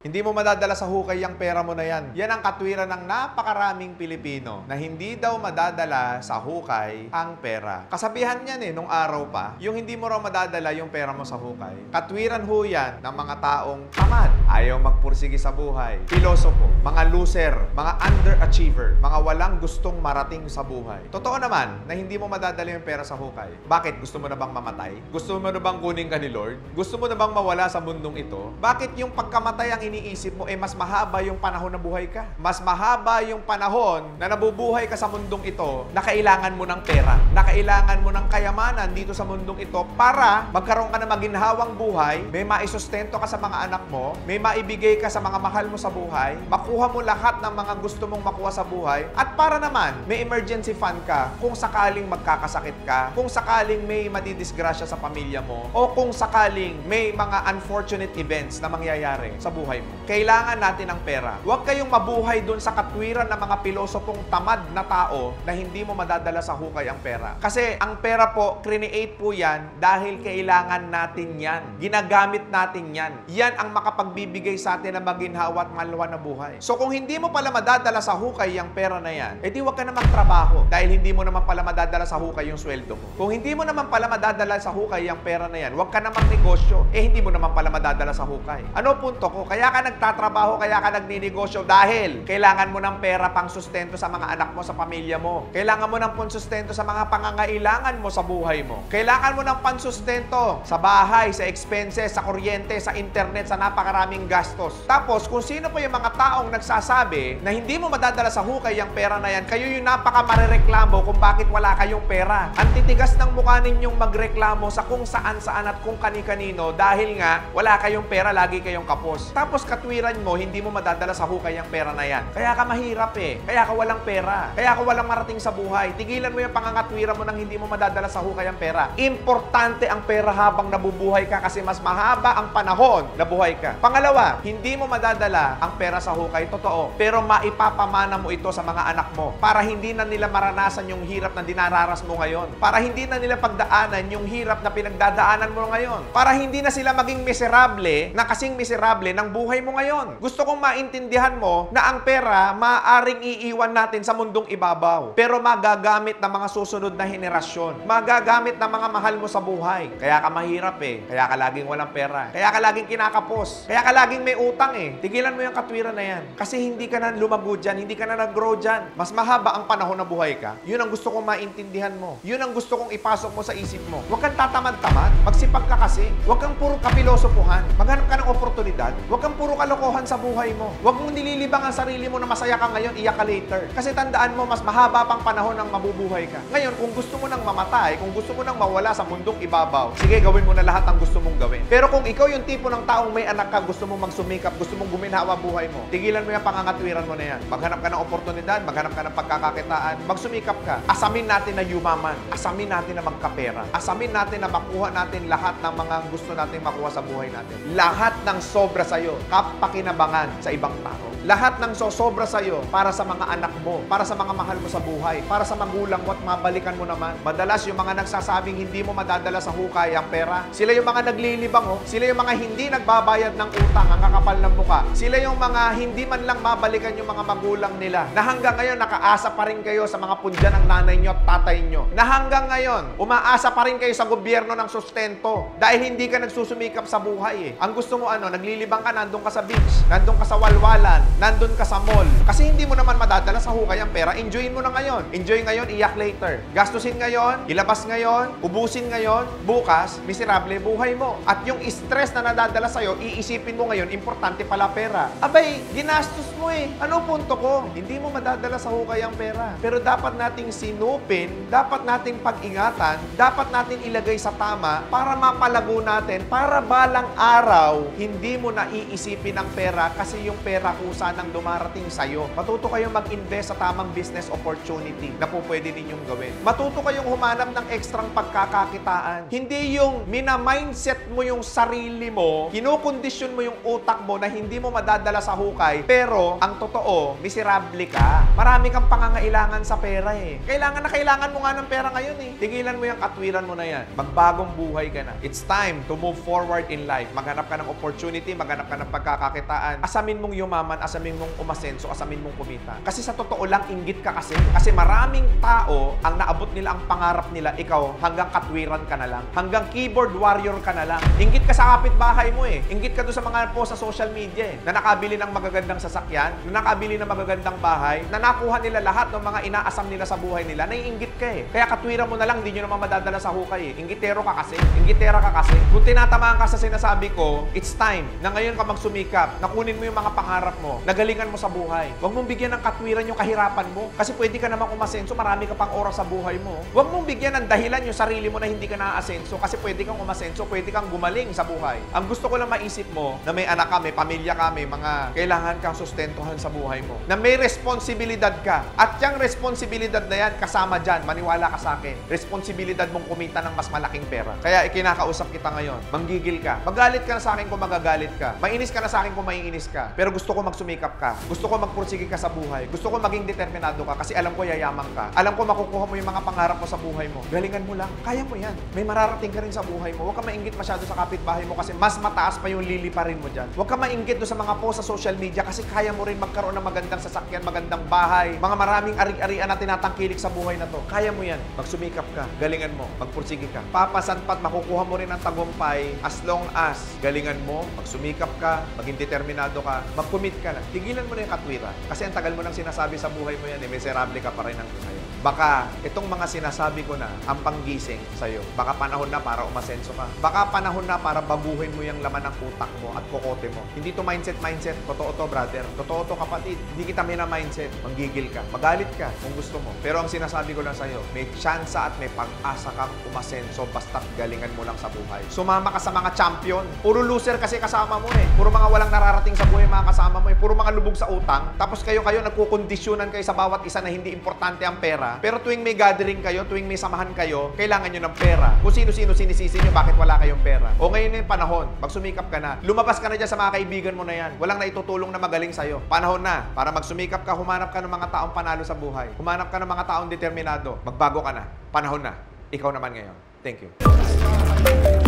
Hindi mo madadala sa hukay yung pera mo na yan. Yan ang katwiran ng napakaraming Pilipino na hindi daw madadala sa hukay ang pera. Kasabihan yan nung araw pa, yung hindi mo raw madadala yung pera mo sa hukay. Katwiran ho yan ng mga taong tamad, ayaw magpursige sa buhay, pilosopo, mga loser, mga underachiever, mga walang gustong marating sa buhay. Totoo naman na hindi mo madadala yung pera sa hukay. Bakit? Gusto mo na bang mamatay? Gusto mo na bang kunin ka ni Lord? Gusto mo na bang mawala sa mundong ito? Bakit yung pagkamatay ang iniisip mo, mas mahaba yung panahon na buhay ka? Mas mahaba yung panahon na nabubuhay ka sa mundong ito na kailangan mo ng pera, na kailangan mo ng kayamanan dito sa mundong ito para magkaroon ka ng maginhawang buhay, may maisustento ka sa mga anak mo, may maibigay ka sa mga mahal mo sa buhay, makuha mo lahat ng mga gusto mong makuha sa buhay, at para naman, may emergency fund ka kung sakaling magkakasakit ka, kung sakaling may madidisgrasya sa pamilya mo, o kung sakaling may mga unfortunate events na mangyayari sa buhay mo. Kailangan natin ng pera. Huwag kayong mabuhay dun sa katwiran ng mga pilosopong tamad na tao na hindi mo madadala sa hukay ang pera. Kasi ang pera po, create po yan dahil kailangan natin yan. Ginagamit natin yan. Yan ang makapagbibigay sa atin ng maginhawa at maluwan na buhay. So kung hindi mo pala madadala sa hukay ang pera na yan, edi huwag ka na magtrabaho dahil hindi mo naman pala madadala sa hukay yung sweldo mo. Kung hindi mo naman pala madadala sa hukay ang pera na yan, huwag ka na magnegosyo. Hindi mo naman pala madadala sa hukay. Ano punto ko? Kaya ka nagtatrabaho, kaya ka nagninegosyo dahil kailangan mo ng pera pang sustento sa mga anak mo, sa pamilya mo. Kailangan mo ng pansustento sa mga pangangailangan mo sa buhay mo. Kailangan mo ng pansustento sa bahay, sa expenses, sa kuryente, sa internet, sa napakaraming gastos. Tapos, kung sino pa yung mga taong nagsasabi na hindi mo madadala sa hukay ang pera na yan, kayo yung napaka-marereklamo kung bakit wala kayong pera. Ang titigas ng mukha ninyong magreklamo sa kung saan-saan at kung kani-kanino dahil nga wala kayong pera, lagi kayong kapos. Tapos katwiran mo, hindi mo madadala sa hukay ang pera na yan. Kaya ka mahirap Kaya ka walang pera. Kaya ka walang marating sa buhay. Tigilan mo yung pangangatwiran mo nang hindi mo madadala sa hukay ang pera. Importante ang pera habang nabubuhay ka kasi mas mahaba ang panahon na buhay ka. Pangalawa, hindi mo madadala ang pera sa hukay, totoo. Pero maipapamana mo ito sa mga anak mo para hindi na nila maranasan yung hirap na dinararas mo ngayon. Para hindi na nila pagdaanan yung hirap na pinagdadaanan mo ngayon. Para hindi na sila maging miserable na kasing miserable ng buhay mo ngayon. Gusto kong maintindihan mo na ang pera maaaring iiwan natin sa mundong ibabaw. Pero magagamit ng mga susunod na henerasyon. Magagamit ng mga mahal mo sa buhay. Kaya ka mahirap Kaya ka laging walang pera. Kaya ka laging kinakapos. Kaya ka laging may utang Tigilan mo yung katwiran na yan. Kasi hindi ka na lumago dyan. Hindi ka na nag-grow dyan. Mas mahaba ang panahon na buhay ka. Yun ang gusto kong maintindihan mo. Yun ang gusto kong ipasok mo sa isip mo. Huwag kang tatamad-tamad. Magsipag ka kasi. Huwag kang puro kapilosopuhan. Maghanap ka ng oportunidad. Huwag kang puro kalokohan sa buhay mo. Huwag mong nililibang ang sarili mo na masaya ka ngayon, iyak ka later. Kasi tandaan mo, mas mahaba pang panahon ng mabubuhay ka. Ngayon, kung gusto mo nang mamatay, kung gusto mo nang mawala sa mundong ibabaw, sige, gawin mo na lahat ang gusto mong gawin. Pero kung ikaw yung tipo ng taong may anak ka, gusto mong magsumikap, gusto mong guminhawa buhay mo, tigilan mo yung pangangatwiran mo na yan. Maghanap ka ng oportunidad, maghanap ka ng pagkakakitaan, magsumikap ka. Asamin natin na yumaman. Asamin natin na magkapera. Asamin natin na makuha natin lahat ng mga gusto natin makuha sa buhay natin. Lahat ng sobra sa'yo, kapakinabangan sa ibang tao. Lahat ng sosobra sa'yo para sa mga anak mo, para sa mga mahal mo sa buhay, para sa magulang mo at mabalikan mo naman. Madalas yung mga nagsasabing hindi mo madadala sa hukay ang pera, sila yung mga naglilibang sila yung mga hindi nagbabayad ng utang, ang kakapal ng muka. Sila yung mga hindi man lang mabalikan yung mga magulang nila na hanggang ngayon nakaasa pa rin kayo sa mga pundyan ng nanay nyo at tatay nyo. Na hanggang ngayon, umaasa pa rin kayo sa gobyerno ng sustento dahil hindi ka nagsusumikap sa buhay Ang gusto mo naglilibang ka, nandun ka sa beach, nandun ka sa walwalan, nandun ka sa mall. Kasi hindi mo naman madadala sa hukay ang pera, enjoyin mo na ngayon. Enjoy ngayon, iyak later. Gastusin ngayon, ilabas ngayon, ubusin ngayon, bukas, miserable buhay mo. At yung stress na nadadala sa'yo, iisipin mo ngayon, importante pala pera. Abay, ginastos mo Ano punto ko? Hindi mo madadala sa hukay ang pera. Pero dapat nating sinupin, dapat nating pag-ingatan, dapat natin ilagay sa tama para mapalago natin, para balang araw, hindi mo na iisipin ang pera kasi yung pera kusa nang dumarating sa'yo. Matuto kayong mag-invest sa tamang business opportunity na po pwede ninyong gawin. Matuto kayong humanap ng ekstrang pagkakakitaan. Hindi yung mina-mindset mo yung sarili mo, kinukondisyon mo yung utak mo na hindi mo madadala sa hukay, pero ang totoo, miserable ka. Marami kang pangangailangan sa pera Kailangan na kailangan mo nga ng pera ngayon Tigilan mo yung katwiran mo na yan. Magbagong buhay ka na. It's time to move forward in life. Maghanap ka ng opportunity, maghanap ka ng pagkakakitaan. Asamin mong yumaman, asamin mong umasenso, asamin mong kumita. Kasi sa totoo lang, inggit ka kasi. Kasi maraming tao ang naabot nila ang pangarap nila, ikaw hanggang katwiran ka na lang. Hanggang keyboard warrior ka na lang. Inggit ka sa kapitbahay mo eh. Inggit ka doon sa mga post sa social media eh. Na nakabili ng magagandang sasakyan, na nakabili ng magagandang bahay, na nakuha nila lahat ng mga inaasam nila sa buhay nila, naiinggit ka eh. Kaya katwiran mo na lang, hindi nyo naman madadala sa hukay eh. Inggitero ka kasi. Inggitera ka kasi. Kung tinatamaan ka sa sinasabi ko, it's time na ngayon ka magsumikap, nakunin mo yung mga pangarap mo, nagalingan mo sa buhay. Huwag mong bigyan ng katwiran yung kahirapan mo. Kasi pwede ka namang umasenso, marami ka pang oras sa buhay mo. Huwag mong bigyan ng dahilan yung sarili mo na hindi ka naaasenso kasi pwede kang umasenso, pwede kang gumaling sa buhay. Ang gusto ko lang maisip mo na may anak ka, may pamilya ka, may mga kailangan kang sustentuhan sa buhay mo. Na may responsibilidad ka. At yung responsibilidad na yan, kasama dyan, maniwala ka sa akin, responsibilidad mong kumita ng mas malaking pera. Kaya ikinakausap kita ngayon, manggigil ka. Magalit ka na sa akin kung magagalit ka. Mainis ka na sa akin kung maiinis ka. Pero gusto ko magsumikap ka. Gusto ko magpursige ka sa buhay. Gusto ko maging determinado ka kasi alam ko yayaman ka. Alam ko makukuha mo yung mga pangarap mo sa buhay mo. Galingan mo lang. Kaya mo yan. May mararating ka rin sa buhay mo. Huwag ka mainggit masyado sa kapitbahay mo kasi mas mataas pa yung liliparin mo dyan. Huwag ka mainggit doon sa mga post sa social media kasi kaya mo rin magkaroon ng magandang sasakyan, magandang bahay, mga maraming ari-arian na tinatangkilik sa buhay na to. Kaya mo yan. Magsumikap ka. Galingan mo. Magpursige ka. Papasanpat, makukuha mo rin ang tagumpay as long as galingan mo, magsumikap ka, maging determinado ka, mag-commit ka na. Tigilan mo na yung katwiran. Kasi ang tagal mo nang sinasabi sa buhay mo yan, miserable ka pa rin hanggang ngayon. Baka itong mga sinasabi ko na ang panggising sa'yo. Baka panahon na para umasenso ka. Baka panahon na para baguhin mo yung laman ng utak mo at kokote mo. Hindi to mindset. Totoo to, brother. Totoo to, kapatid. Hindi kita mindset. Manggigil ka. Magalit ka kung gusto mo. Pero ang sinasabi ko lang sa'yo, may tsansa at may pag-asa kang umasenso basta't galingan mo lang sa buhay. Sumama ka sa mga champion. Puro loser kasi kasama mo eh. Puro mga walang nararating sa buhay mga kasama mo eh. Puro mga lubog sa utang. Tapos kayo nagkukondisyonan kayo sa bawat isa na hindi importante ang pera. Pero tuwing may gathering kayo, tuwing may samahan kayo, kailangan nyo ng pera. Kung sino-sino sinisisi nyo, bakit wala kayong pera? O ngayon yung panahon, magsumikap ka na. Lumabas ka na dyan sa mga kaibigan mo na yan. Walang naitutulong na magaling sa'yo. Panahon na para magsumikap ka, humanap ka ng mga taong panalo sa buhay. Humanap ka ng mga taong determinado. Magbago ka na. Panahon na. Ikaw naman ngayon. Thank you.